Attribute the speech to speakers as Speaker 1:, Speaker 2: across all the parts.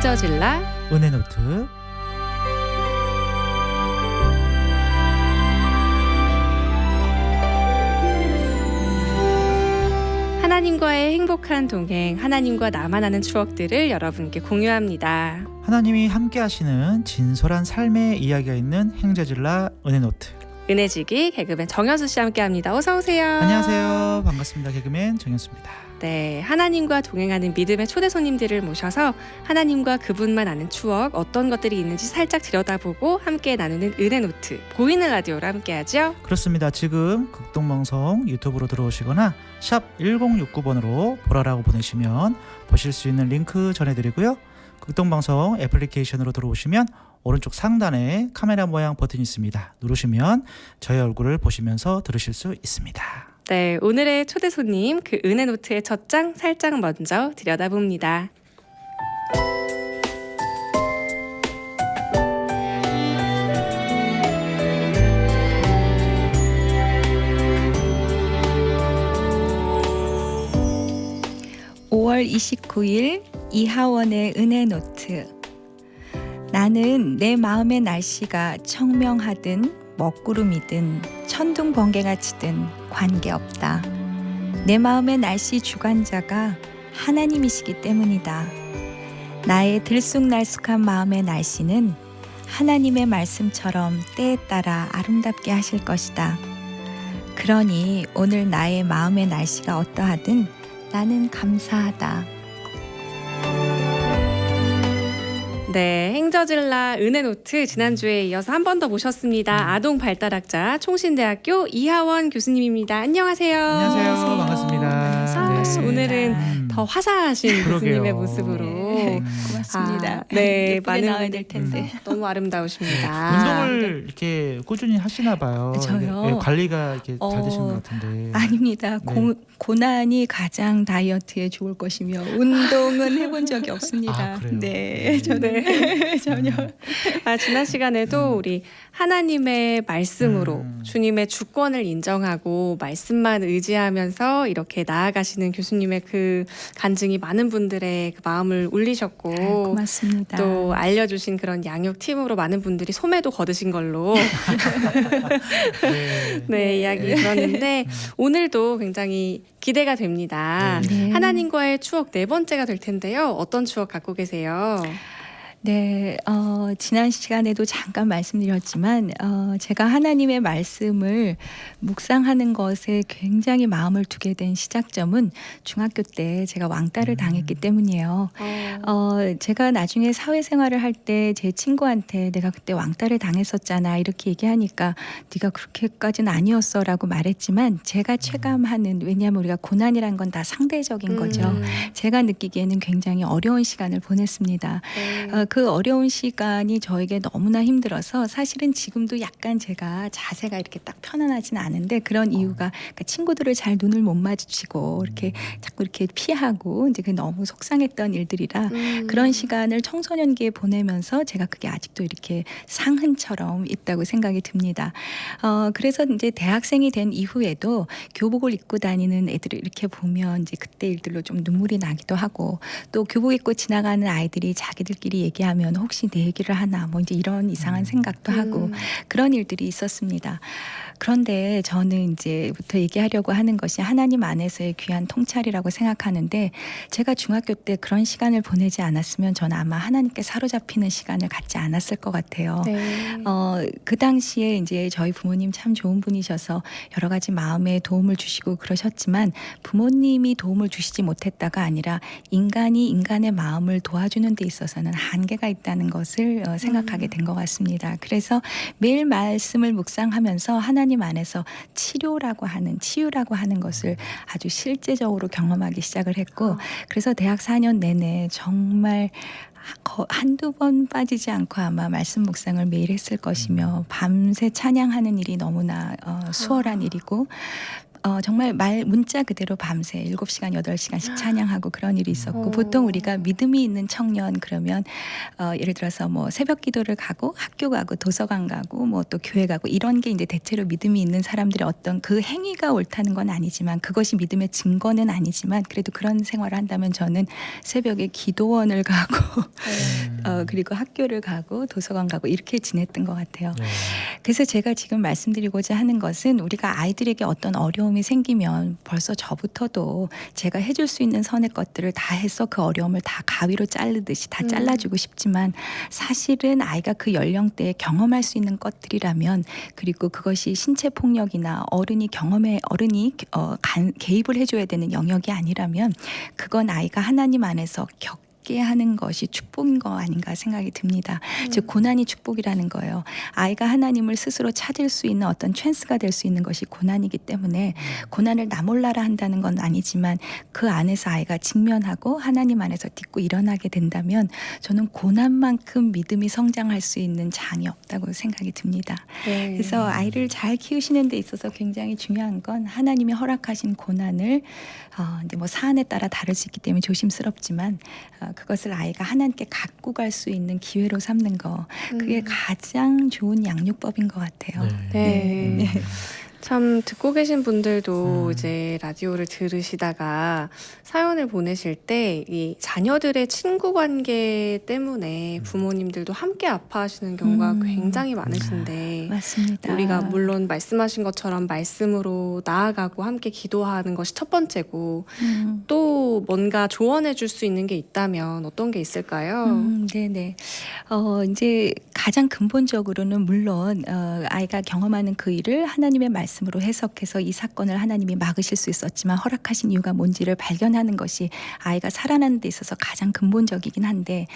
Speaker 1: 행저질라
Speaker 2: 은혜노트.
Speaker 1: 하나님과의 행복한 동행, 하나님과 나만 아는 추억들을 여러분께 공유합니다.
Speaker 2: 하나님이 함께 하시는 진솔한 삶의 이야기가 있는 행저질라 은혜노트.
Speaker 1: 은혜지기 개그맨 정현수 씨와 함께합니다. 어서 오세요.
Speaker 2: 안녕하세요. 반갑습니다. 개그맨 정현수입니다.
Speaker 1: 네, 하나님과 동행하는 믿음의 초대 손님들을 모셔서 하나님과 그분만 아는 추억, 어떤 것들이 있는지 살짝 들여다보고 함께 나누는 은혜노트, 보이는 라디오로 함께하죠.
Speaker 2: 그렇습니다. 지금 극동방송 유튜브로 들어오시거나 샵 1069번으로 보라라고 보내시면 보실 수 있는 링크 전해드리고요. 극동방송 애플리케이션으로 들어오시면 오른쪽 상단에 카메라 모양 버튼이 있습니다. 누르시면 저희 얼굴을 보시면서 들으실 수 있습니다.
Speaker 1: 네, 오늘의 초대 손님, 그 은혜노트의 첫 장 살짝 먼저 들여다봅니다.
Speaker 3: (5월 29일) 이하원의 은혜노트. 나는 내 마음의 날씨가 청명하든 먹구름이든 천둥 번개가 치든 관계없다. 내 마음의 날씨 주관자가 하나님이시기 때문이다. 나의 들쑥날쑥한 마음의 날씨는 하나님의 말씀처럼 때에 따라 아름답게 하실 것이다. 그러니 오늘 나의 마음의 날씨가 어떠하든 나는 감사하다.
Speaker 1: 네, 행저질라 은혜노트 지난주에 이어서 한 번 더 모셨습니다. 아동 발달학자 총신대학교 이하원 교수님입니다. 안녕하세요.
Speaker 2: 안녕하세요. 반갑습니다.
Speaker 1: 네, 오늘은 더 화사하신
Speaker 2: 그러게요.
Speaker 1: 교수님의 모습으로
Speaker 3: 고맙습니다.
Speaker 1: 네,
Speaker 3: 예쁘게
Speaker 1: 많은
Speaker 3: 나와야 될 텐데.
Speaker 1: 너무 아름다우십니다.
Speaker 2: 운동을 이렇게 꾸준히 하시나 봐요.
Speaker 3: 저요?
Speaker 2: 예, 관리가 이렇게 잘 되신 것 같은데.
Speaker 3: 아닙니다.
Speaker 2: 네.
Speaker 3: 고난이 가장 다이어트에 좋을 것이며 운동은 해본 적이 없습니다.
Speaker 2: 아, 그래요?
Speaker 3: 네, 저는 전혀.
Speaker 1: 지난 시간에도 우리 하나님의 말씀으로 주님의 주권을 인정하고 말씀만 의지하면서 이렇게 나아가시는 교수님의 그 간증이 많은 분들의 그 마음을 울리셨고
Speaker 3: 고맙습니다.
Speaker 1: 또 알려주신 그런 양육 팁으로 많은 분들이 소매도 거두신 걸로
Speaker 2: 네.
Speaker 1: 네, 이야기 들었는데 오늘도 굉장히 기대가 됩니다.
Speaker 3: 네.
Speaker 1: 하나님과의 추억 네 번째가 될 텐데요. 어떤 추억 갖고 계세요?
Speaker 3: 네, 지난 시간에도 잠깐 말씀드렸지만 제가 하나님의 말씀을 묵상하는 것에 굉장히 마음을 두게 된 시작점은 중학교 때 제가 왕따를 당했기 때문이에요. 제가 나중에 사회생활을 할 때 제 친구한테 내가 그때 왕따를 당했었잖아 이렇게 얘기하니까 네가 그렇게까지는 아니었어라고 말했지만 제가 체감하는, 왜냐하면 우리가 고난이란 건 다 상대적인 거죠. 제가 느끼기에는 굉장히 어려운 시간을 보냈습니다. 그 어려운 시간이 저에게 너무나 힘들어서 사실은 지금도 약간 제가 자세가 이렇게 딱 편안하지는 않은데 그런 이유가 그러니까 친구들을 잘 눈을 못 마주치고 이렇게 자꾸 이렇게 피하고 이제 그게 너무 속상했던 일들이라 그런 시간을 청소년기에 보내면서 제가 그게 아직도 이렇게 상흔처럼 있다고 생각이 듭니다. 그래서 이제 대학생이 된 이후에도 교복을 입고 다니는 애들을 이렇게 보면 이제 그때 일들로 좀 눈물이 나기도 하고 또 교복 입고 지나가는 아이들이 자기들끼리 얘기하면 혹시 내 얘기를 하나 뭐 이제 이런 이상한 생각도 하고 그런 일들이 있었습니다. 그런데 저는 이제부터 얘기하려고 하는 것이 하나님 안에서의 귀한 통찰이라고 생각하는데 제가 중학교 때 그런 시간을 보내지 않았으면 저는 아마 하나님께 사로잡히는 시간을 갖지 않았을 것 같아요.
Speaker 1: 네.
Speaker 3: 그 당시에 이제 저희 부모님 참 좋은 분이셔서 여러 가지 마음에 도움을 주시고 그러셨지만 부모님이 도움을 주시지 못했다가 아니라 인간이 인간의 마음을 도와주는 데 있어서는 한계가 있다는 것을 생각하게 된 것 같습니다. 그래서 매일 말씀을 묵상하면서 하나님 안에서 치유라고 하는 것을 아주 실제적으로 경험하기 시작을 했고 그래서 대학 4년 내내 정말 한두 번 빠지지 않고 아마 말씀 묵상을 매일 했을 것이며 밤새 찬양하는 일이 너무나 수월한 일이고 정말 문자 그대로 밤새 7시간, 8시간씩 찬양하고 그런 일이 있었고 보통 우리가 믿음이 있는 청년 그러면 예를 들어서 뭐 새벽 기도를 가고 학교 가고 도서관 가고 뭐 또 교회 가고 이런 게 이제 대체로 믿음이 있는 사람들의 어떤 그 행위가 옳다는 건 아니지만 그것이 믿음의 증거는 아니지만 그래도 그런 생활을 한다면 저는 새벽에 기도원을 가고 그리고 학교를 가고 도서관 가고 이렇게 지냈던 것 같아요.
Speaker 2: 네.
Speaker 3: 그래서 제가 지금 말씀드리고자 하는 것은 우리가 아이들에게 어떤 어려움이 생기면 벌써 저부터도 제가 해줄 수 있는 선의 것들을 다 해서 그 어려움을 다 가위로 자르듯이 다 잘라주고 싶지만 사실은 아이가 그 연령대에 경험할 수 있는 것들이라면 그리고 그것이 신체 폭력이나 어른이 개입을 해줘야 되는 영역이 아니라면 그건 아이가 하나님 안에서 겪게 하는 것이 축복인 거 아닌가 생각이 듭니다. 즉 고난이 축복이라는 거예요. 아이가 하나님을 스스로 찾을 수 있는 어떤 찬스가 될 수 있는 것이 고난이기 때문에 고난을 나 몰라라 한다는 건 아니지만 그 안에서 아이가 직면하고 하나님 안에서 딛고 일어나게 된다면 저는 고난만큼 믿음이 성장할 수 있는 장이 없다고 생각이 듭니다.
Speaker 1: 네.
Speaker 3: 그래서 아이를 잘 키우시는 데 있어서 굉장히 중요한 건 하나님이 허락하신 고난을 이제 뭐 사안에 따라 다를 수 있기 때문에 조심스럽지만 그것을 아이가 하나님께 갖고 갈 수 있는 기회로 삼는 거 그게 가장 좋은 양육법인 것 같아요.
Speaker 1: 네. 참 듣고 계신 분들도
Speaker 2: 음.
Speaker 1: 이제 라디오를 들으시다가 사연을 보내실 때 이 자녀들의 친구 관계 때문에 부모님들도 함께 아파하시는 경우가 굉장히 많으신데
Speaker 3: 맞습니다.
Speaker 1: 우리가 물론 말씀하신 것처럼 말씀으로 나아가고 함께 기도하는 것이 첫 번째고 또 뭔가 조언해 줄 수 있는 게 있다면 어떤 게 있을까요?
Speaker 3: 네네. 이제 가장 근본적으로는 물론 아이가 경험하는 그 일을 하나님의 말씀으로 해석해서 이 사건을 하나님이 막으실 수 있었지만 허락하신 이유가 뭔지를 발견하는 것이 아이가 살아나는 데 있어서 가장 근본적이긴 한데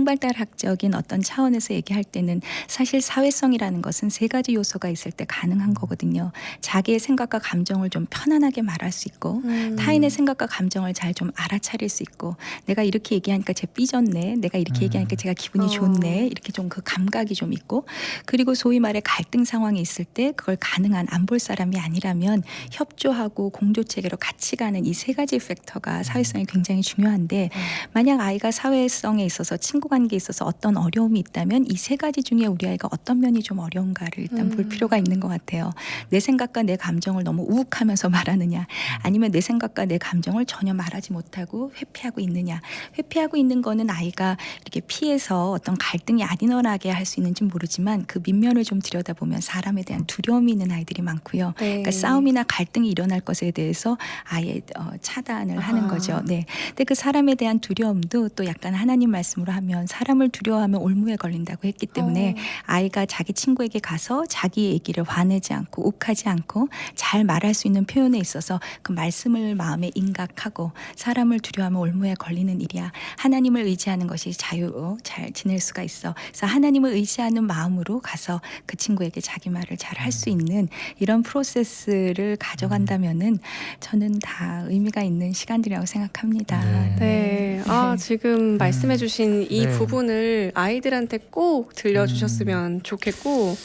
Speaker 3: 아동발달학적인 어떤 차원에서 얘기할 때는 사실 사회성이라는 것은 3가지 요소가 있을 때 가능한 거거든요. 자기의 생각과 감정을 좀 편안하게 말할 수 있고 타인의 생각과 감정을 잘 좀 알아차릴 수 있고 내가 이렇게 얘기하니까 쟤 삐졌네. 내가 이렇게 얘기하니까 제가 기분이 좋네. 이렇게 좀 그 감각이 좀 있고 그리고 소위 말해 갈등 상황이 있을 때 그걸 가능한 안 볼 사람이 아니라면 협조하고 공조체계로 같이 가는 이 3가지 팩터가 사회성이 굉장히 중요한데 만약 아이가 사회성에 있어서 친구 관계에 있어서 어떤 어려움이 있다면 이 3가지 중에 우리 아이가 어떤 면이 좀 어려운가를 일단 볼 필요가 있는 것 같아요. 내 생각과 내 감정을 너무 우욱하면서 말하느냐 아니면 내 생각과 내 감정을 전혀 말하지 못하고 회피하고 있느냐. 회피하고 있는 거는 아이가 이렇게 피해서 어떤 갈등이 안 일어나게 할 수 있는지 모르지만 그 밑면을 좀 들여다보면 사람에 대한 두려움이 있는 아이들이 많고요.
Speaker 1: 네.
Speaker 3: 그러니까 싸움이나 갈등이 일어날 것에 대해서 아예 차단을 하는 거죠. 네. 근데 그 사람에 대한 두려움도 또 약간 하나님 말씀으로 하면 사람을 두려워하면 올무에 걸린다고 했기 때문에 아이가 자기 친구에게 가서 자기 얘기를 화내지 않고 욱하지 않고 잘 말할 수 있는 표현에 있어서 그 말씀을 마음에 인각하고 사람을 두려워하면 올무에 걸리는 일이야. 하나님을 의지하는 것이 자유로 잘 지낼 수가 있어. 그래서 하나님을 의지하는 마음으로 가서 그 친구에게 자기 말을 잘 할 수 있는 이런 프로세스를 가져간다면은 저는 다 의미가 있는 시간들이라고 생각합니다.
Speaker 1: 네. 지금 말씀해주신 이
Speaker 2: 네.
Speaker 1: 부분을 아이들한테 꼭 들려주셨으면 좋겠고,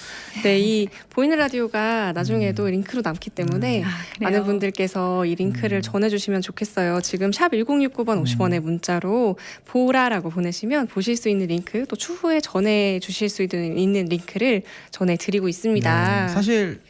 Speaker 1: 네, 이 보이는 라디오가 나중에도 링크로 남기 때문에
Speaker 3: 그래요?
Speaker 1: 많은 분들께서 이 링크를 전해주시면 좋겠어요. 지금 샵 1069번 50원의 문자로 보라라고 보내시면 보실 수 있는 링크, 또 추후에 전해주실 수 있는 링크를 전해드리고 있습니다.
Speaker 2: 네. 사실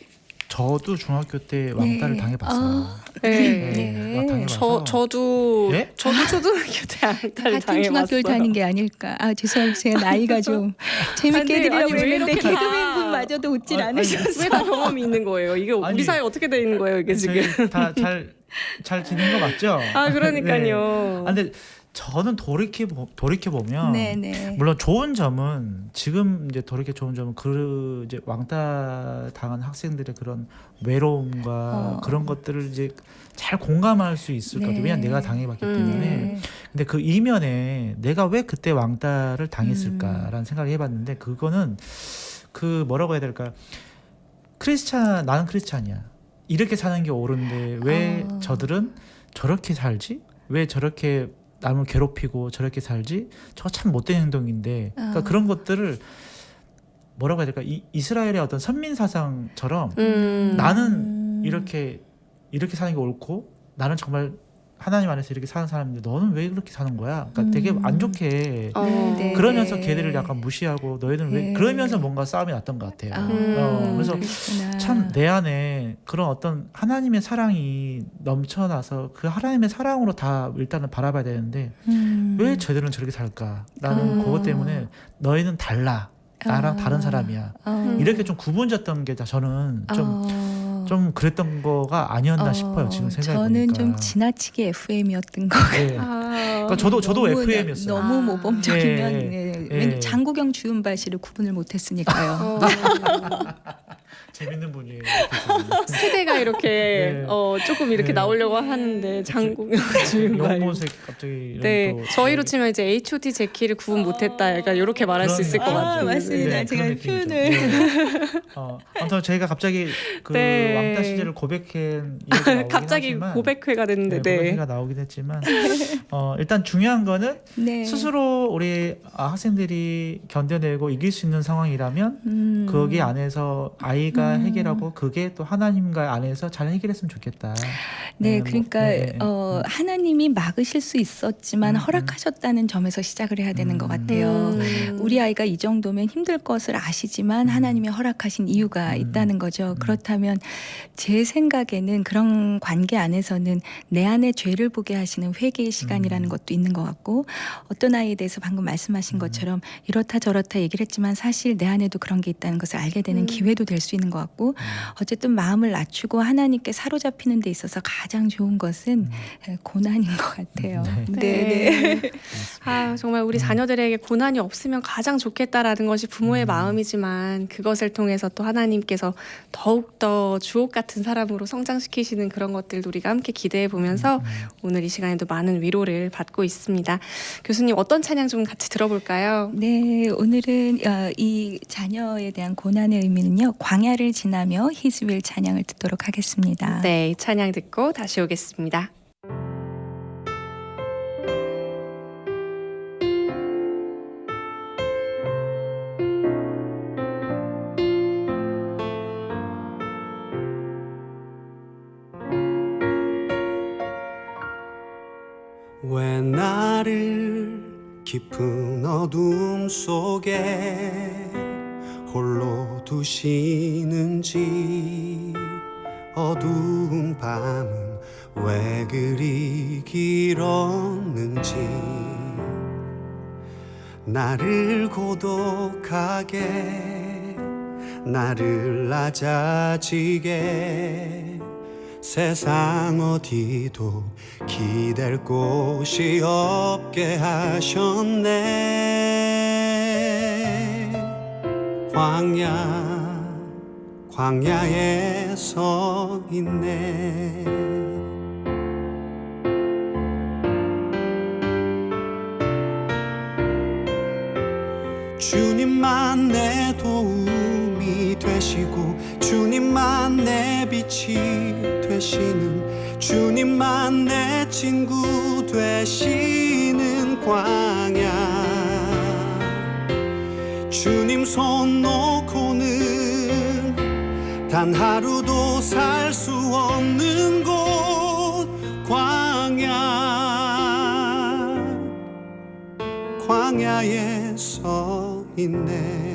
Speaker 2: 저도 중학교 때 왕따를 당해봤어요.
Speaker 1: 네.
Speaker 2: 당해봐서.
Speaker 1: 저도
Speaker 2: 예?
Speaker 1: 초등학교 때 왕따를
Speaker 3: 같은 중학교를
Speaker 1: 당해봤어요.
Speaker 3: 다닌 게 아닐까. 죄송해요. 나이가 좀 재밌게
Speaker 1: 아니,
Speaker 3: 해드리려고
Speaker 1: 왜
Speaker 3: 했는데
Speaker 1: 이렇게 다-
Speaker 3: 개그맨 분마저도 웃질
Speaker 2: 아니,
Speaker 3: 않으셨어요.
Speaker 1: 왜 다 경험이 있는 거예요? 이게
Speaker 2: 아니,
Speaker 1: 우리 사회 어떻게 돼 있는 거예요, 이게 지금?
Speaker 2: 다잘 지낸 거 맞죠?
Speaker 1: 그러니까요.
Speaker 2: 네. 근데 저는 돌이켜 보면
Speaker 3: 네네.
Speaker 2: 물론 좋은 점은 지금 이제 돌이켜 좋은 점은 그 이제 왕따 당한 학생들의 그런 외로움과 그런 것들을 이제 잘 공감할 수 있을 것 같아요. 왜냐면 내가 당해봤기 때문에.
Speaker 3: 네.
Speaker 2: 근데 그 이면에 내가 왜 그때 왕따를 당했을까라는 생각을 해봤는데 그거는 그 뭐라고 해야 될까? 나는 크리스찬이야. 이렇게 사는 게 옳은데 왜 저들은 저렇게 살지? 왜 저렇게 남을 괴롭히고 저렇게 살지? 저거 참 못된 행동인데. 그러니까 그런 것들을 뭐라고 해야 될까? 이스라엘의 어떤 선민 사상처럼 나는 이렇게 이렇게 사는 게 옳고 나는 정말 하나님 안에서 이렇게 사는 사람인데 너는 왜 그렇게 사는 거야? 그러니까 되게 안 좋게
Speaker 3: 네,
Speaker 2: 그러면서
Speaker 3: 네.
Speaker 2: 걔들을 약간 무시하고 너희들은 왜
Speaker 3: 네.
Speaker 2: 그러면서 뭔가 싸움이 났던 것 같아요. 그래서
Speaker 3: 그렇구나.
Speaker 2: 참 내 안에 그런 어떤 하나님의 사랑이 넘쳐나서 그 하나님의 사랑으로 다 일단은 바라봐야 되는데 왜 쟤들은 저렇게 살까? 나는 그것 때문에 너희는 달라. 나랑 다른 사람이야. 이렇게 좀 구분졌던 게 저는 좀 그랬던 거가 아니었나 싶어요. 지금 생각해 보니까.
Speaker 3: 저는 좀 지나치게 FM이었던 거
Speaker 2: 네. 그러니까 저도
Speaker 3: 너무
Speaker 2: FM이었어요.
Speaker 3: 너무 모범적이면
Speaker 2: 예.
Speaker 3: 네.
Speaker 2: 예.
Speaker 3: 왜냐면 장구경 주은발씨를 구분을 못했으니까요.
Speaker 2: 재밌는 분이에요.
Speaker 1: 세대가 이렇게
Speaker 2: 네.
Speaker 1: 조금 이렇게
Speaker 2: 네.
Speaker 1: 나오려고 하는데 장국영 주인발.
Speaker 2: 영혼색 갑자기 이런
Speaker 1: 네,
Speaker 2: 또
Speaker 1: 저희로 치면 이제 H.O.T. 제키를 구분 못했다. 약간 이렇게 말할 수 있을 것
Speaker 2: 그런
Speaker 1: 같아요.
Speaker 3: 맞습니다.
Speaker 2: 네,
Speaker 3: 제가
Speaker 2: 그런 느낌이죠.
Speaker 3: 표현을
Speaker 2: 네. 아무튼 저희가 갑자기 그
Speaker 1: 네.
Speaker 2: 왕따 시절을 고백한 이야기가 나오긴
Speaker 1: 갑자기
Speaker 2: 하지만,
Speaker 1: 고백회가 됐는데.
Speaker 2: 네, 고백회가 나오긴 했지만 일단 중요한 거는
Speaker 3: 네.
Speaker 2: 스스로 우리 학생들이 견뎌내고 이길 수 있는 상황이라면 거기 안에서 아이가 해결하고 그게 또 하나님과 안에서 잘 해결했으면 좋겠다.
Speaker 3: 네,
Speaker 2: 뭐,
Speaker 3: 그러니까
Speaker 2: 네.
Speaker 3: 하나님이 막으실 수 있었지만 허락하셨다는 점에서 시작을 해야 되는 것 같아요. 우리 아이가 이 정도면 힘들 것을 아시지만 하나님이 허락하신 이유가 있다는 거죠. 그렇다면 제 생각에는 그런 관계 안에서는 내 안에 죄를 보게 하시는 회개의 시간이라는 것도 있는 것 같고, 어떤 아이에 대해서 방금 말씀하신 것처럼 이렇다 저렇다 얘기를 했지만 사실 내 안에도 그런 게 있다는 것을 알게 되는 기회도 될 수 있는 것 같고, 어쨌든 마음을 낮추고 하나님께 사로잡히는 데 있어서 가장 좋은 것은 고난인 것 같아요. 네.
Speaker 1: 정말 우리 자녀들에게 고난이 없으면 가장 좋겠다라는 것이 부모의 마음이지만 그것을 통해서 또 하나님께서 더욱더 주옥 같은 사람으로 성장시키시는 그런 것들도 우리가 함께 기대해 보면서 오늘 이 시간에도 많은 위로를 받고 있습니다. 교수님, 어떤 찬양 좀 같이 들어볼까요?
Speaker 3: 네, 오늘은 이 자녀에 대한 고난의 의미는요, 광야를 지나며 히즈윌 찬양을 듣도록 하겠습니다.
Speaker 1: 네, 이 찬양 듣고 다시 오겠습니다.
Speaker 4: 왜 나를 깊은 어둠 속에 홀로 두시는지, 어두운 밤은 왜 그리 길었는지, 나를 고독하게, 나를 낮아지게, 세상 어디도 기댈 곳이 없게 하셨네. 광야에 서 있네. 주님만 내 도움이 되시고, 주님만 내 빛이 되시는, 주님만 내 친구 되시는 광야. 주님 손 놓고는 단 하루도 살 수 없는 곳, 광야에 서 있네.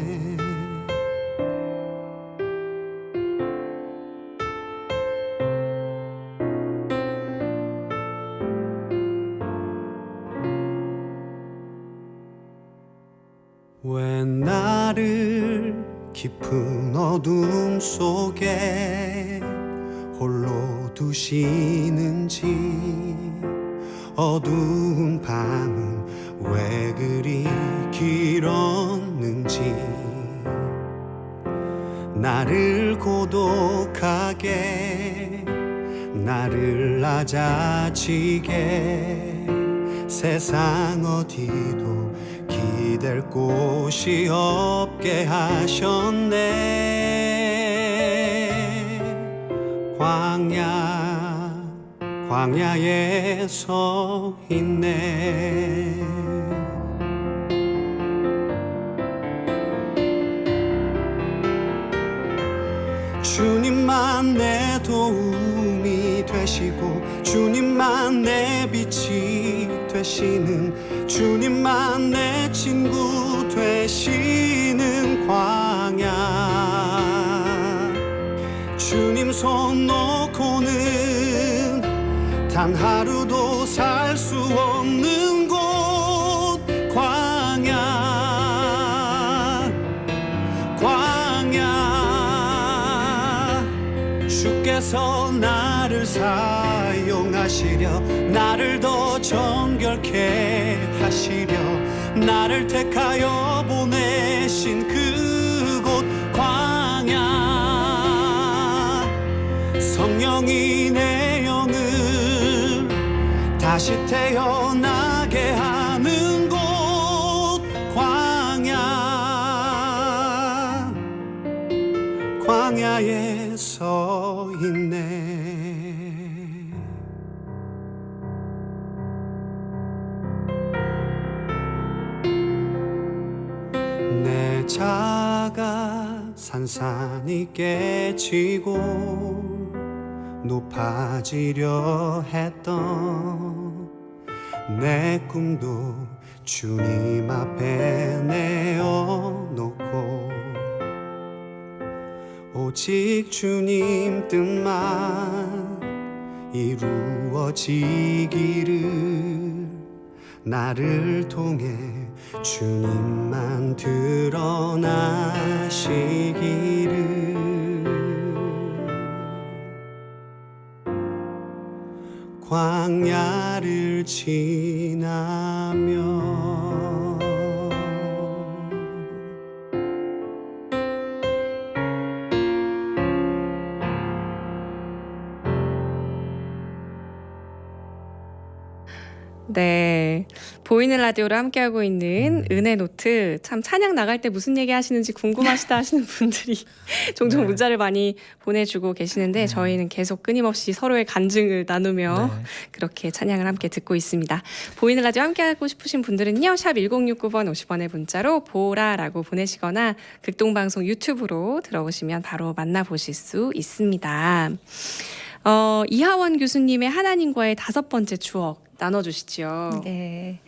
Speaker 4: 왜 나를 깊은 어둠 속에 홀로 두시는지, 어두운 밤은 왜 그리 길었는지, 나를 고독하게, 나를 낮아지게, 세상 어디도 기댈 곳이 없게 하셨네. 광야에 서 있네. 주님만 내 도움이 되시고 주님만 내 빛이 되시는 주님만 내 친구 되시는 광야 주님 손 놓고는 단 하루도 살 수 없는 곳 광야 주께서 나를 사용하시려 나를 더 정결케 하시려 나를 택하여 보내신 그곳 광야 성령이 내 영을 다시 태어나게 하는 곳 광야에 서 있네. 내 자가 산산이 깨지고 높아지려 했던 내 꿈도 주님 앞에 내어놓고 오직 주님 뜻만 이루어지기를 나를 통해 주님만 드러나시기를 광야를 지나며
Speaker 1: 네, 보이는 라디오로 함께하고 있는 은혜 노트. 참 찬양 나갈 때 무슨 얘기 하시는지 궁금하시다 하시는 분들이 종종
Speaker 2: 네.
Speaker 1: 문자를 많이 보내주고 계시는데 저희는 계속 끊임없이 서로의 간증을 나누며
Speaker 2: 네.
Speaker 1: 그렇게 찬양을 함께 듣고 있습니다. 보이는 라디오 함께하고 싶으신 분들은요, 샵 1069번 50원의 문자로 보라라고 보내시거나 극동방송 유튜브로 들어오시면 바로 만나보실 수 있습니다. 이하원 교수님의 하나님과의 5번째 추억 나눠주시죠.
Speaker 3: 네.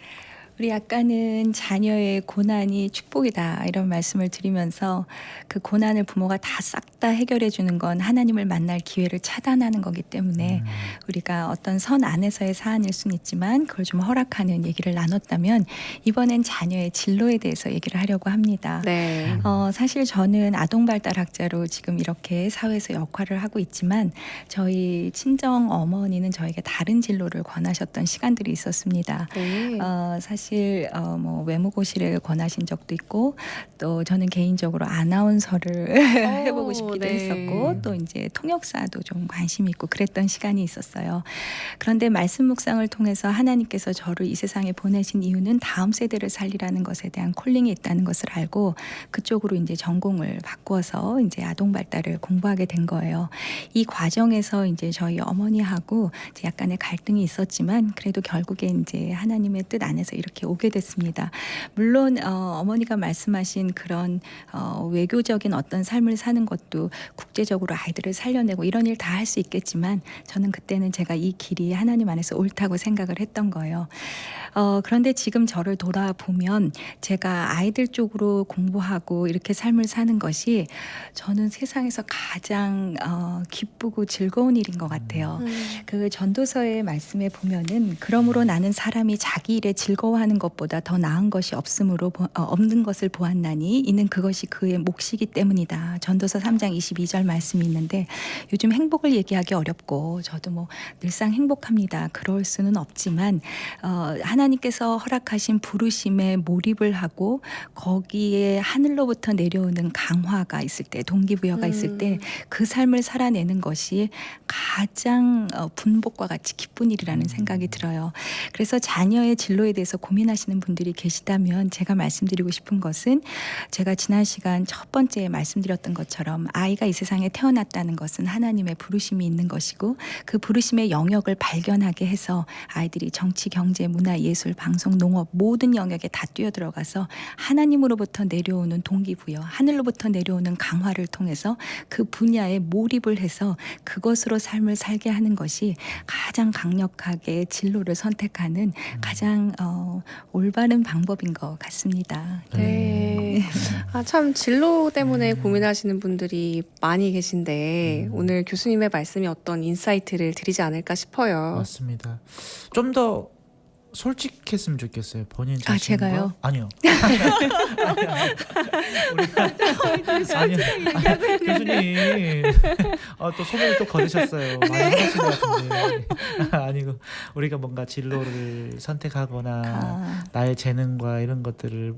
Speaker 3: 우리 아까는 자녀의 고난이 축복이다 이런 말씀을 드리면서 그 고난을 부모가 다 싹 다 해결해 주는 건 하나님을 만날 기회를 차단하는 거기 때문에 우리가 어떤 선 안에서의 사안일 수는 있지만 그걸 좀 허락하는 얘기를 나눴다면 이번엔 자녀의 진로에 대해서 얘기를 하려고 합니다.
Speaker 1: 네.
Speaker 3: 사실 저는 아동발달학자로 지금 이렇게 사회에서 역할을 하고 있지만 저희 친정 어머니는 저에게 다른 진로를 권하셨던 시간들이 있었습니다.
Speaker 1: 네.
Speaker 3: 사실 뭐 외무고시를 권하신 적도 있고 또 저는 개인적으로 아나운서를 해보고 싶기도
Speaker 1: 네.
Speaker 3: 했었고 또 이제 통역사도 좀 관심이 있고 그랬던 시간이 있었어요. 그런데 말씀 묵상을 통해서 하나님께서 저를 이 세상에 보내신 이유는 다음 세대를 살리라는 것에 대한 콜링이 있다는 것을 알고 그쪽으로 이제 전공을 바꾸어서 이제 아동 발달을 공부하게 된 거예요. 이 과정에서 이제 저희 어머니하고 이제 약간의 갈등이 있었지만 그래도 결국에 이제 하나님의 뜻 안에서 이렇게 오게 됐습니다. 물론 어머니가 말씀하신 그런 외교적인 어떤 삶을 사는 것도 국제적으로 아이들을 살려내고 이런 일 다 할 수 있겠지만 저는 그때는 제가 이 길이 하나님 안에서 옳다고 생각을 했던 거예요. 그런데 지금 저를 돌아보면 제가 아이들 쪽으로 공부하고 이렇게 삶을 사는 것이 저는 세상에서 가장 기쁘고 즐거운 일인 것 같아요. 그 전도서의 말씀에 보면은 그러므로 나는 사람이 자기 일에 즐거워하는 것보다 더 나은 것이 없는 것을 보았나니 이는 그것이 그의 몫이기 때문이다. 전도서 3장 22절 말씀이 있는데 요즘 행복을 얘기하기 어렵고 저도 뭐 늘상 행복합니다. 그럴 수는 없지만 하나님께서 허락하신 부르심에 몰입을 하고 거기에 하늘로부터 내려오는 강화가 있을 때 동기부여가 있을 때 그 삶을 살아내는 것이 가장 분복과 같이 기쁜 일이라는 생각이 들어요. 그래서 자녀의 진로에 대해서 고민하시는 분들이 계시다면 제가 말씀드리고 싶은 것은 제가 지난 시간 첫 번째 말씀드렸던 것처럼 아이가 이 세상에 태어났다는 것은 하나님의 부르심이 있는 것이고 그 부르심의 영역을 발견하게 해서 아이들이 정치, 경제, 문화, 예술, 방송, 농업 모든 영역에 다 뛰어들어가서 하나님으로부터 내려오는 동기부여, 하늘로부터 내려오는 강화를 통해서 그 분야에 몰입을 해서 그것으로 삶을 살게 하는 것이 가장 강력하게 진로를 선택하는 가장 올바른 방법인 것 같습니다.
Speaker 1: 네. 참 진로 때문에 고민하시는 분들이 많이 계신데 오늘 교수님의 말씀이 어떤 인사이트를 드리지 않을까 싶어요.
Speaker 2: 맞습니다. 좀 더 솔직했으면 좋겠어요. 본인 자신과.
Speaker 3: 제가요?
Speaker 2: 아니요. 아니요. 교수님 또 소문을 또 거두셨어요. 많이 하신 것 같은데. 아니고 우리가 뭔가 진로를 선택하거나 나의 재능과 이런 것들을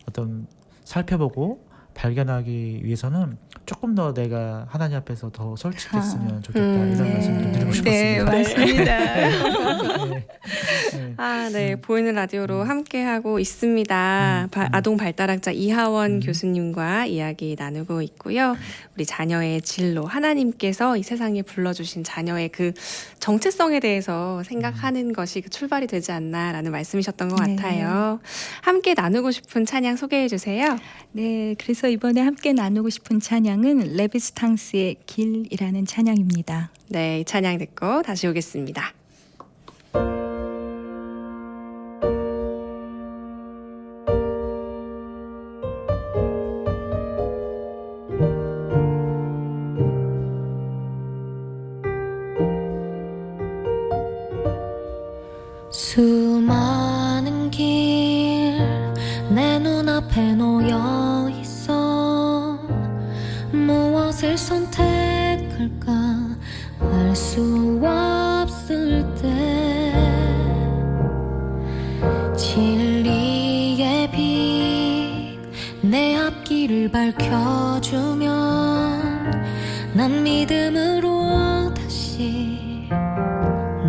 Speaker 2: 어떤 살펴보고 발견하기 위해서는 조금 더 내가 하나님 앞에서 더 솔직했으면 좋겠다 이런 말씀 좀 드리고
Speaker 3: 네,
Speaker 2: 싶었습니다.
Speaker 3: 맞습니다.
Speaker 2: 네.
Speaker 1: 네. 보이는 라디오로 함께하고 있습니다. 아동 발달학자 이하원 교수님과 이야기 나누고 있고요. 우리 자녀의 진로, 하나님께서 이 세상에 불러주신 자녀의 그 정체성에 대해서 생각하는 것이 그 출발이 되지 않나라는 말씀이셨던 것
Speaker 3: 네.
Speaker 1: 같아요. 함께 나누고 싶은 찬양 소개해 주세요.
Speaker 3: 네, 그래서 이번에 함께 나누고 싶은 찬양은 레비스탕스의 길이라는 찬양입니다.
Speaker 1: 네, 이 찬양 듣고 다시 오겠습니다.
Speaker 5: 수많은 길 내 눈앞에 놓여 있어 무엇을 선택할까 알 수 없을 때 진리의 빛 내 앞길을 밝혀주면 난 믿음으로 다시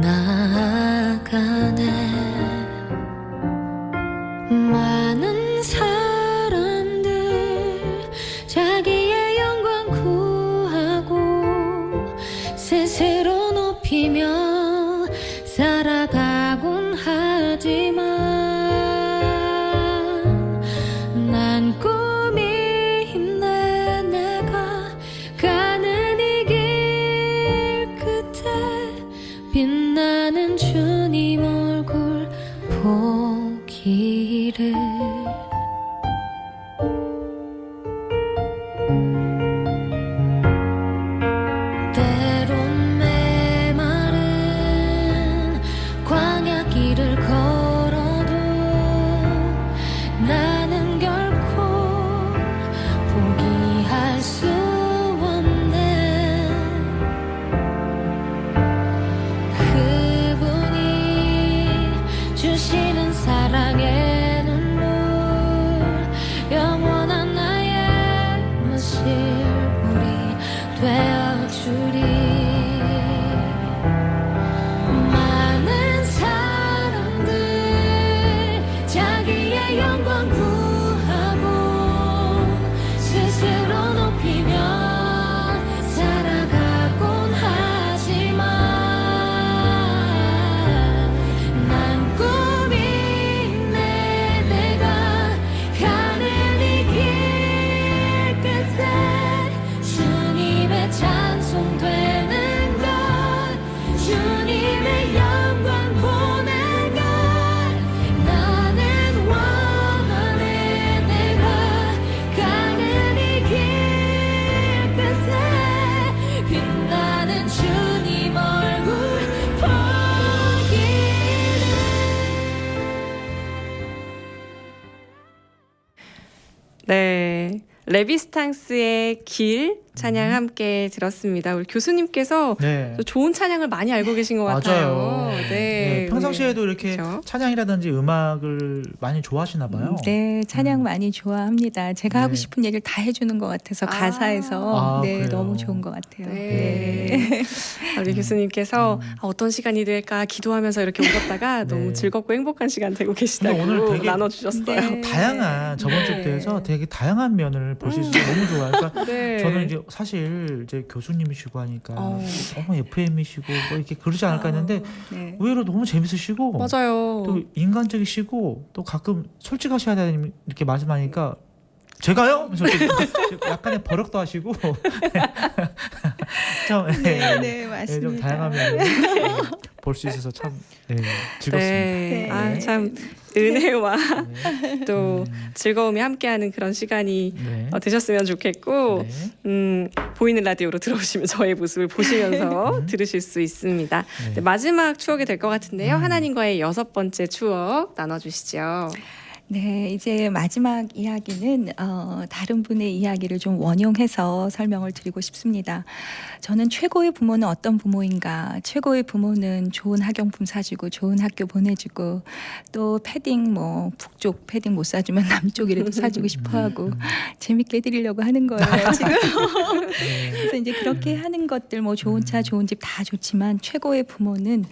Speaker 5: 나아가네. 많은 사람들 자기의 영광 구하고 스스로 높이며 살아가곤 하지만 난 꿈이 있네. 내가 가는 이 길 끝에 빛나는 주님 얼굴 보기를. 때론 메마른 광야 길을 걸어도 나는 결코 포기할 수 없네. 그분이 주시는 사랑의 눈물 영원한 나의 물실물이 되어주리. 많은 사람들 자기의 영광 구하고 스스로 높이며 살아가곤 하지만 난 꿈이 있네. 내가 가는 이 길 끝에 주님의 찬송되는 것 주님의 영광 보는 것 나는 원하네. 내가 가는 이 길 끝에 빛나는 주님 얼굴 보기를.
Speaker 1: 네. 레비스탕스의 길 찬양 함께 들었습니다. 우리 교수님께서
Speaker 2: 네.
Speaker 1: 또 좋은 찬양을 많이 알고 계신 것 같아요.
Speaker 2: 맞아요.
Speaker 1: 네.
Speaker 2: 평상시에도 이렇게
Speaker 1: 그렇죠.
Speaker 2: 찬양이라든지 음악을 많이 좋아하시나 봐요.
Speaker 3: 네, 찬양 많이 좋아합니다. 제가 하고
Speaker 2: 네.
Speaker 3: 싶은 얘기를 다 해주는 것 같아서
Speaker 1: 아.
Speaker 3: 가사에서 네,
Speaker 2: 그래요?
Speaker 3: 너무 좋은 것 같아요.
Speaker 1: 네. 우리 교수님께서 어떤 시간이 될까 기도하면서 이렇게 오셨다가
Speaker 2: 네.
Speaker 1: 너무 즐겁고 행복한 시간 되고 계시다고
Speaker 2: 근데 오늘 되게
Speaker 1: 나눠주셨어요.
Speaker 3: 네.
Speaker 2: 다양한 저번 주 때에서 되게 다양한 면을 보실 수 너무 좋아요. 그러니까
Speaker 1: 네.
Speaker 2: 저는 이제 사실 이제 교수님이시고 하니까
Speaker 1: 어.
Speaker 2: 너무 FM이시고 뭐 이렇게 그러지 않을까 했는데
Speaker 3: 네.
Speaker 2: 의외로 너무 재밌으시고
Speaker 1: 맞아요.
Speaker 2: 또 인간적이시고 또 가끔 솔직하셔야 되는 이렇게 말씀하니까 제가요? 그래서 좀 약간의 버럭도 하시고 참
Speaker 3: 네,
Speaker 2: 네, 좀
Speaker 3: 맞습니다.
Speaker 2: 다양한 면을 볼 수 있어서 참 즐겁습니다.
Speaker 1: 네.
Speaker 3: 네.
Speaker 1: 아, 참 은혜와
Speaker 2: 네.
Speaker 1: 또 즐거움이 함께하는 그런 시간이
Speaker 2: 네.
Speaker 1: 되셨으면 좋겠고
Speaker 2: 네.
Speaker 1: 보이는 라디오로 들어오시면 저의 모습을 보시면서 들으실 수 있습니다.
Speaker 2: 네.
Speaker 1: 네, 마지막 추억이 될 것 같은데요. 하나님과의 6번째 추억 나눠주시죠.
Speaker 3: 네, 이제 마지막 이야기는 다른 분의 이야기를 좀 원용해서 설명을 드리고 싶습니다. 저는 최고의 부모는 어떤 부모인가? 최고의 부모는 좋은 학용품 사주고 좋은 학교 보내주고 또 패딩 뭐 북쪽 패딩 못 사주면 남쪽이라도 사주고 싶어하고 재밌게 해드리려고 하는 거예요 지금.
Speaker 2: 네.
Speaker 3: 그래서 이제 그렇게 하는 것들 뭐 좋은 차 좋은 집 다 좋지만 최고의 부모는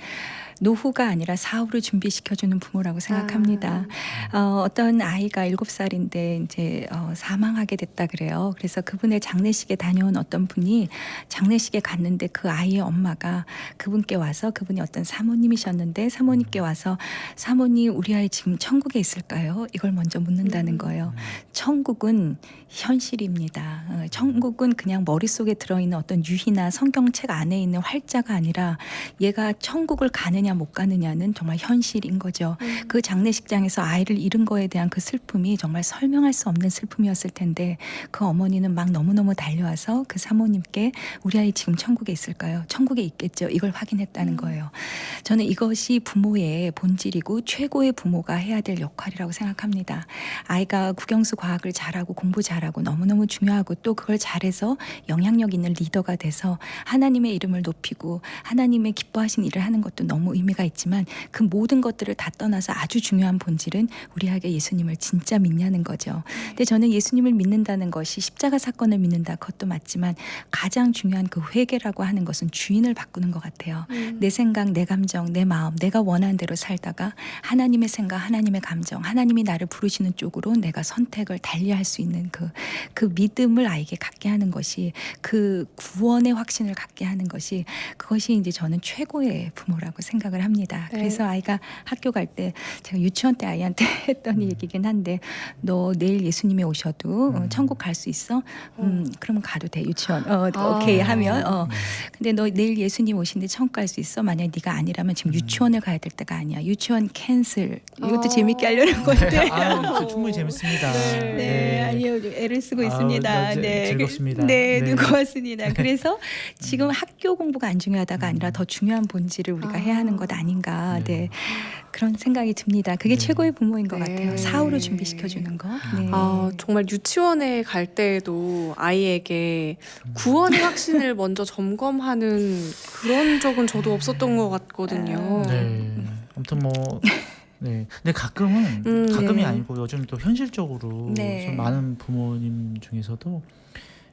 Speaker 3: 노후가 아니라 사후를 준비시켜주는 부모라고 생각합니다. 어떤 아이가 7살인데 이제 사망하게 됐다 그래요. 그래서 그분의 장례식에 다녀온 어떤 분이 장례식에 갔는데 그 아이의 엄마가 그분께 와서 그분이 어떤 사모님이셨는데 사모님께 와서 사모님 우리 아이 지금 천국에 있을까요? 이걸 먼저 묻는다는 거예요. 천국은 현실입니다. 천국은 그냥 머릿속에 들어있는 어떤 유희나 성경책 안에 있는 활자가 아니라 얘가 천국을 가느냐 못 가느냐는 정말 현실인 거죠. 그 장례식장에서 아이를 잃은 거에 대한 그 슬픔이 정말 설명할 수 없는 슬픔이었을 텐데 그 어머니는 막 너무너무 달려와서 그 사모님께 우리 아이 지금 천국에 있을까요? 천국에 있겠죠. 이걸 확인했다는 거예요. 저는 이것이 부모의 본질이고 최고의 부모가 해야 될 역할이라고 생각합니다. 아이가 국영수 과학을 잘하고 공부 잘하고 너무너무 중요하고 또 그걸 잘해서 영향력 있는 리더가 돼서 하나님의 이름을 높이고 하나님의 기뻐하신 일을 하는 것도 너무 의미가 있지만 그 모든 것들을 다 떠나서 아주 중요한 본질은 우리 아이가 예수님을 진짜 믿냐는 거죠. 근데 저는 예수님을 믿는다는 것이 십자가 사건을 믿는다 그것도 맞지만 가장 중요한 그 회개라고 하는 것은 주인을 바꾸는 것 같아요. 내 생각, 내 감정, 내 마음, 내가 원하는 대로 살다가 하나님의 생각, 하나님의 감정, 하나님이 나를 부르시는 쪽으로 내가 선택을 달리할 수 있는 그 믿음을 아이에게 갖게 하는 것이 그 구원의 확신을 갖게 하는 것이 그것이 이제 저는 최고의 부모라고 생각을 합니다.
Speaker 1: 네.
Speaker 3: 그래서 아이가 학교 갈 때 제가 유치원 때 아이한테 했던 얘기긴 한데 너 내일 예수님이 오셔도 천국 갈 수 있어? 그러면 가도 돼 유치원. 오케이 하면 근데 너 내일 예수님 오신데 천국 갈 수 있어? 만약 네가 아니라면 지금 유치원을 가야 될 때가 아니야. 유치원 캔슬. 이것도 재밌게 하려는 건데.
Speaker 2: 충분히 재밌습니다.
Speaker 3: 네, 아니요, 애를 쓰고 있습니다. 네,
Speaker 2: 즐겁습니다.
Speaker 3: 네,
Speaker 2: 네.
Speaker 3: 고맙습니다. 그래서 지금 학교 공부가 안 중요하다가 아니라 더 중요한 본질을 우리가 해야 하는 것 아닌가. 네, 그런 생각이 듭니다. 그게
Speaker 2: 네.
Speaker 3: 최고의 부모인 것
Speaker 1: 네.
Speaker 3: 같아요. 사후를 준비시켜 주는 거. 네.
Speaker 1: 정말 유치원에 갈 때에도 아이에게 구원의 확신을 먼저 점검하는 그런 적은 저도 없었던 것 같거든요.
Speaker 2: 네. 아무튼 뭐 네. 근데 가끔은 가끔이
Speaker 1: 네.
Speaker 2: 아니고 요즘 또 현실적으로
Speaker 3: 네.
Speaker 2: 좀 많은 부모님 중에서도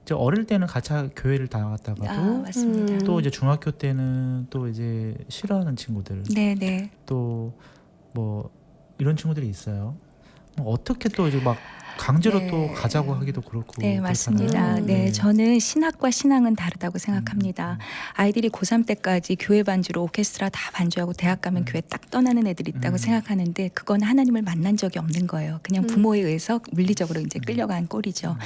Speaker 2: 이제 어릴 때는 같이 교회를 다녔다가도
Speaker 3: 맞습니다.
Speaker 2: 또 이제 중학교 때는 또 이제 싫어하는 친구들
Speaker 3: 네, 네.
Speaker 2: 또 뭐 이런 친구들이 있어요. 어떻게 또 이제 막 강제로
Speaker 3: 네.
Speaker 2: 또 가자고 하기도 그렇고
Speaker 3: 네, 맞습니다.
Speaker 2: 그렇잖아요.
Speaker 3: 네, 저는 신학과 신앙은 다르다고 생각합니다. 아이들이 고3 때까지 교회 반주로 오케스트라 다 반주하고 대학 가면 교회 딱 떠나는 애들이 있다고 생각하는데 그건 하나님을 만난 적이 없는 거예요. 그냥 부모에 의해서 물리적으로 이제 끌려간 꼴이죠.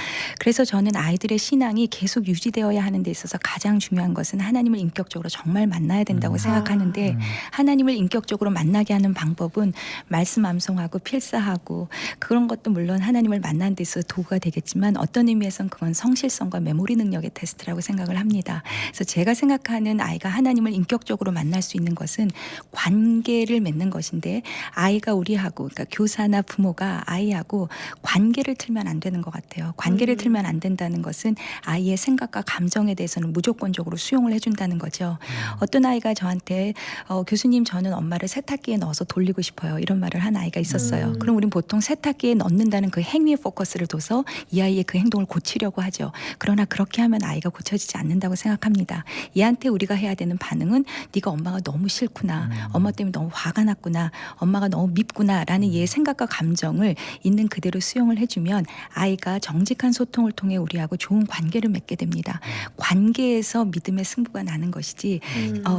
Speaker 3: 그래서 저는 아이들의 신앙이 계속 유지되어야 하는 데 있어서 가장 중요한 것은 하나님을 인격적으로 정말 만나야 된다고 생각하는데 하나님을 인격적으로 만나게 하는 방법은 말씀 암송하고 필사하고 그런 것도 물론 하나님을 만난 데 있어서 도구가 되겠지만 어떤 의미에서는 그건 성실성과 메모리 능력의 테스트라고 생각을 합니다. 그래서 제가 생각하는 아이가 하나님을 인격적으로 만날 수 있는 것은 관계를 맺는 것인데 아이가 우리하고 그러니까 교사나 부모가 아이하고 관계를 틀면 안 되는 것 같아요. 관계를 틀면 안 된다는 것은 아이의 생각과 감정에 대해서는 무조건적으로 수용을 해준다는 거죠. 어떤 아이가 저한테 교수님 저는 엄마를 세탁기에 넣어서 돌리고 싶어요. 이런 말을 한 아이가 있었어요. 그럼 우린 보통 세탁기에 넣는다는 그 행위 행위에 포커스를 둬서 이 아이의 그 행동을 고치려고 하죠. 그러나 그렇게 하면 아이가 고쳐지지 않는다고 생각합니다. 얘한테 우리가 해야 되는 반응은 네가 엄마가 너무 싫구나. 엄마 때문에 너무 화가 났구나. 엄마가 너무 밉구나 라는 얘의 생각과 감정을 있는 그대로 수용을 해주면 아이가 정직한 소통을 통해 우리하고 좋은 관계를 맺게 됩니다. 관계에서 믿음의 승부가 나는 것이지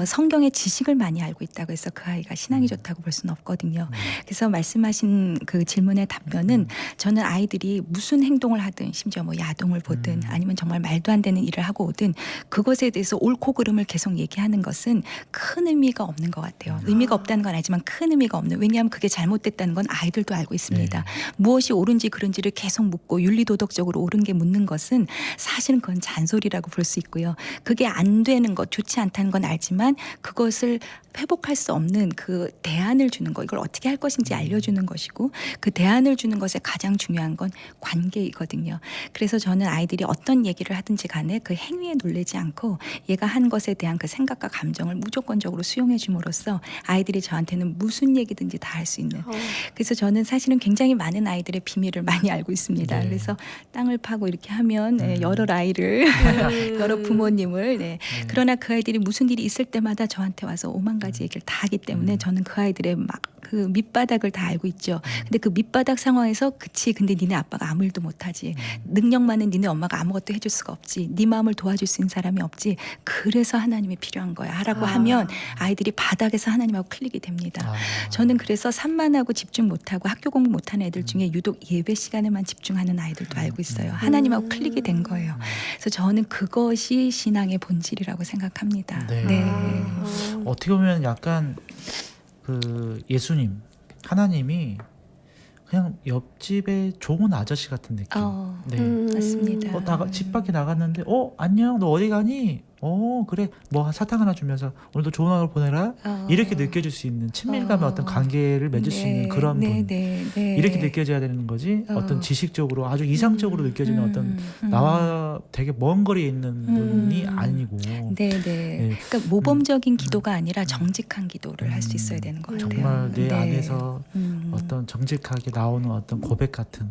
Speaker 3: 성경의 지식을 많이 알고 있다고 해서 그 아이가 신앙이 좋다고 볼 수는 없거든요. 그래서 말씀하신 그 질문의 답변은 저는 아이들이 무슨 행동을 하든 심지어 뭐 야동을 보든 아니면 정말 말도 안 되는 일을 하고 오든 그것에 대해서 옳고 그름을 계속 얘기하는 것은 큰 의미가 없는 것 같아요. 의미가 없다는 건 알지만 큰 의미가 없는, 왜냐하면 그게 잘못됐다는 건 아이들도 알고 있습니다. 무엇이 옳은지 그른지를 계속 묻고 윤리도덕적으로 옳은 게 묻는 것은 사실은 그건 잔소리라고 볼 수 있고요. 그게 안 되는 것, 좋지 않다는 건 알지만 그것을 회복할 수 없는 그 대안을 주는 거, 이걸 어떻게 할 것인지 알려주는 것이고 그 대안을 주는 것에 가장 중요한 건 관계이거든요. 그래서 저는 아이들이 어떤 얘기를 하든지 간에 그 행위에 놀라지 않고 얘가 한 것에 대한 그 생각과 감정을 무조건적으로 수용해 줌으로써 아이들이 저한테는 무슨 얘기든지 다 할 수 있는, 그래서 저는 사실은 굉장히 많은 아이들의 비밀을 많이 알고 있습니다.
Speaker 2: 네.
Speaker 3: 그래서 땅을 파고 이렇게 하면 여러 아이를 여러 부모님을 그러나 그 아이들이 무슨 일이 있을 때마다 저한테 와서 오만 가지 얘기를 다 하기 때문에 저는 그 아이들의 막 그 밑바닥을 다 알고 있죠. 근데 그 밑바닥 상황에서 그치, 근데 니네 아빠가 아무 일도 못하지. 능력 많은 니네 엄마가 아무것도 해줄 수가 없지. 네 마음을 도와줄 수 있는 사람이 없지. 그래서 하나님이 필요한 거야 라고 하면 아이들이 바닥에서 하나님하고 클릭이 됩니다. 저는 그래서 산만하고 집중 못하고 학교 공부 못하는 애들 중에 유독 예배 시간에만 집중하는 아이들도 알고 있어요. 하나님하고 클릭이 된 거예요. 그래서 저는 그것이 신앙의 본질이라고 생각합니다.
Speaker 2: 네. 어떻게 보면 약간 그 예수님, 하나님이 그냥 옆집의 좋은 아저씨 같은 느낌. 네.
Speaker 3: 맞습니다.
Speaker 2: 집 밖에 나갔는데 안녕, 너 어디 가니? 그래, 뭐 사탕 하나 주면서 오늘도 좋은 하루 보내라. 이렇게 느껴질 수 있는 친밀감의 어떤 관계를 맺을 수 있는 그런 분. 이렇게 느껴져야 되는 거지. 어떤 지식적으로 아주 이상적으로 느껴지는 어떤 나와 되게 먼 거리에 있는 분이 아니고.
Speaker 3: 그러니까 모범적인 기도가 아니라 정직한 기도를 할 수 있어야 되는 것 같아요.
Speaker 2: 정말 내 안에서 어떤 정직하게 나오는 어떤 고백 같은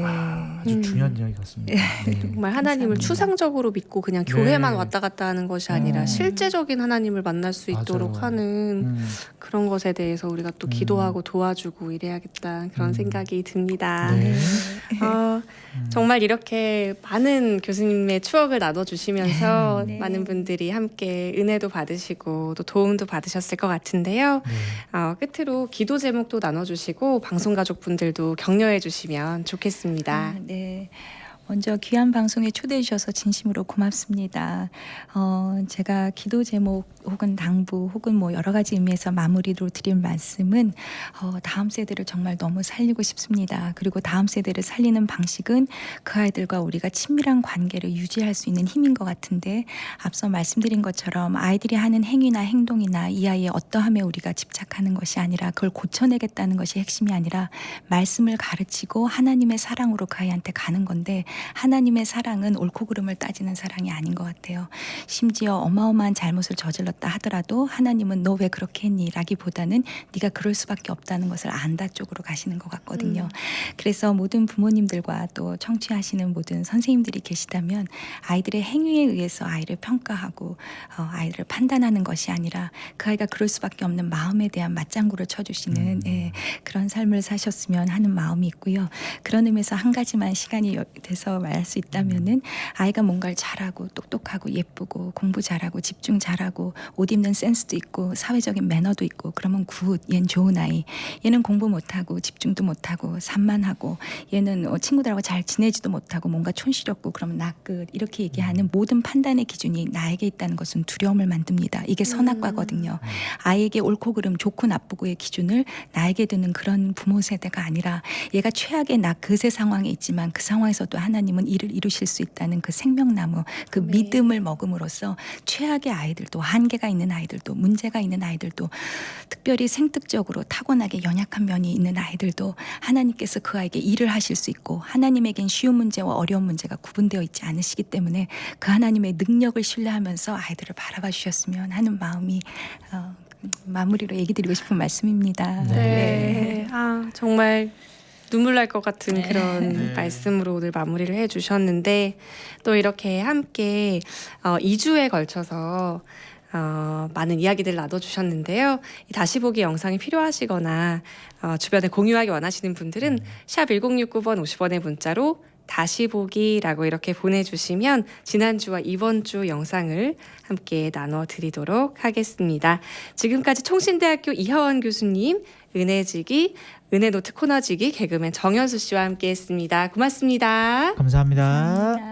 Speaker 2: 아주 중요한 이야기 같습니다. 네.
Speaker 1: 정말 하나님을
Speaker 3: 감사합니다.
Speaker 1: 추상적으로 믿고 그냥
Speaker 2: 네.
Speaker 1: 교회만 왔다 갔다 하는 것이 아니라 실제적인 하나님을 만날 수 있도록
Speaker 2: 맞아요.
Speaker 1: 하는 그런 것에 대해서 우리가 또 기도하고 도와주고 이래야겠다, 그런 생각이 듭니다.
Speaker 2: 네.
Speaker 1: 정말 이렇게 많은 교수님의 추억을 나눠주시면서 많은 분들이 함께 은혜도 받으시고 또 도움도 받으셨을 것 같은데요. 끝으로 기도 제목도 나눠주시고 방송 가족분들도 격려해 주시면 좋겠습니다.
Speaker 3: 먼저 귀한 방송에 초대해 주셔서 진심으로 고맙습니다. 제가 기도 제목 혹은 당부 혹은 뭐 여러 가지 의미에서 마무리로 드릴 말씀은 다음 세대를 정말 너무 살리고 싶습니다. 그리고 다음 세대를 살리는 방식은 그 아이들과 우리가 친밀한 관계를 유지할 수 있는 힘인 것 같은데, 앞서 말씀드린 것처럼 아이들이 하는 행위나 행동이나 이 아이의 어떠함에 우리가 집착하는 것이 아니라 그걸 고쳐내겠다는 것이 핵심이 아니라 말씀을 가르치고 하나님의 사랑으로 그 아이한테 가는 건데, 하나님의 사랑은 옳고 그름을 따지는 사랑이 아닌 것 같아요. 심지어 어마어마한 잘못을 저질렀다 하더라도 하나님은 너 왜 그렇게 했니? 라기보다는 네가 그럴 수밖에 없다는 것을 안다 쪽으로 가시는 것 같거든요. 그래서 모든 부모님들과 또 청취하시는 모든 선생님들이 계시다면 아이들의 행위에 의해서 아이를 평가하고 아이들을 판단하는 것이 아니라 그 아이가 그럴 수밖에 없는 마음에 대한 맞장구를 쳐주시는 그런 삶을 사셨으면 하는 마음이 있고요. 그런 의미에서 한 가지만 시간이 돼서 말할 수 있다면은 아이가 뭔가를 잘하고 똑똑하고 예쁘고 공부 잘하고 집중 잘하고 옷 입는 센스도 있고 사회적인 매너도 있고 그러면 굿, 얘는 좋은 아이. 얘는 공부 못하고 집중도 못하고 산만하고 얘는 친구들하고 잘 지내지도 못하고 뭔가 촌스럽고 그러면 나 끝, 이렇게 얘기하는 모든 판단의 기준이 나에게 있다는 것은 두려움을 만듭니다. 이게 선악과거든요. 아이에게 옳고 그름, 좋고 나쁘고의 기준을 나에게 두는 그런 부모 세대가 아니라 얘가 최악의 나 그새 상황에 있지만 그 상황에서도 하나님은 일을 이루실 수 있다는 그 생명나무, 그 믿음을 먹음으로써 최악의 아이들도, 한계가 있는 아이들도, 문제가 있는 아이들도, 특별히 생특적으로 타고나게 연약한 면이 있는 아이들도 하나님께서 그 아이에게 일을 하실 수 있고, 하나님에겐 쉬운 문제와 어려운 문제가 구분되어 있지 않으시기 때문에 그 하나님의 능력을 신뢰하면서 아이들을 바라봐 주셨으면 하는 마음이 마무리로 얘기 드리고 싶은 말씀입니다.
Speaker 1: 정말 눈물 날 것 같은
Speaker 3: 네.
Speaker 1: 그런
Speaker 2: 네.
Speaker 1: 말씀으로 오늘 마무리를 해주셨는데 또 이렇게 함께 2주에 걸쳐서 많은 이야기들 나눠주셨는데요. 이 다시 보기 영상이 필요하시거나 주변에 공유하기 원하시는 분들은 샵 1069번 50원의 문자로 다시 보기라고 이렇게 보내주시면 지난주와 이번 주 영상을 함께 나눠드리도록 하겠습니다. 지금까지 총신대학교 이하원 교수님, 은혜지기, 은혜노트 코너지기 개그맨 정현수 씨와 함께했습니다. 고맙습니다.
Speaker 2: 감사합니다.
Speaker 3: 감사합니다.